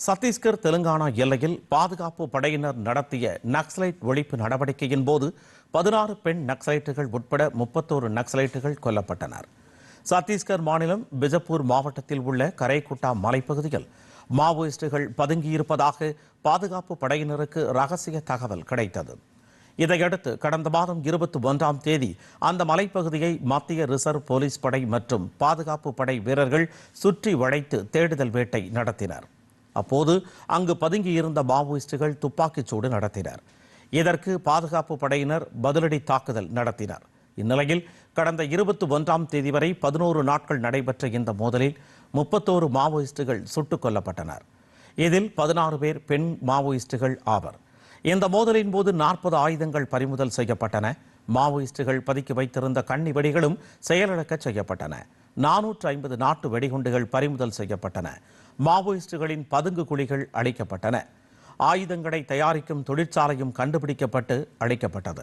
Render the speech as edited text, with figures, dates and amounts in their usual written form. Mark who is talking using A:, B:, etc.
A: சத்தீஸ்கர் தெலுங்கானா எல்லையில் பாதுகாப்பு படையினர் நடத்திய நக்சலைட் ஒழிப்பு நடவடிக்கையின் போது 16 பெண் நக்சலைட்டுகள் உட்பட 31 நக்சலைட்டுகள் கொல்லப்பட்டனர். சத்தீஸ்கர் மாநிலம் பிஜப்பூர் மாவட்டத்தில் உள்ள கரைக்குட்டா மலைப்பகுதியில் மாவோயிஸ்டுகள் பதுங்கியிருப்பதாக பாதுகாப்பு படையினருக்கு ரகசிய தகவல் கிடைத்தது. இதையடுத்து கடந்த மாதம் 21ஆம் தேதி அந்த மலைப்பகுதியை மத்திய ரிசர்வ் போலீஸ் படை மற்றும் பாதுகாப்பு படை வீரர்கள் சுற்றி வளைத்து தேடுதல் வேட்டை நடத்தினர். அப்போது அங்கு பதுங்கியிருந்த மாவோயிஸ்டுகள் துப்பாக்கிச் சூடு நடத்தினர். இதற்கு பாதுகாப்பு படையினர் பதிலடி தாக்குதல் நடத்தினர். இந்நிலையில் கடந்த 21ஆம் தேதி வரை 11 நாட்கள் நடைபெற்ற இந்த மோதலில் 31 மாவோயிஸ்டுகள் சுட்டுக் கொல்லப்பட்டனர். இதில் 16 பேர் பெண் மாவோயிஸ்டுகள் ஆவர். இந்த மோதலின் போது 40 ஆயுதங்கள் பறிமுதல் செய்யப்பட்டன. மாவோயிஸ்டுகள் பதுக்கி வைத்திருந்த கண்ணி வெடிகளும் செயலிழக்க செய்யப்பட்டன. 450 நாட்டு வெடிகுண்டுகள் பறிமுதல் செய்யப்பட்டன. மாவோயிஸ்டுகளின் பதுங்கு குழிகள் அழிக்கப்பட்டன. ஆயுதங்களை தயாரிக்கும் தொழிற்சாலையும் கண்டுபிடிக்கப்பட்டு அழிக்கப்பட்டது.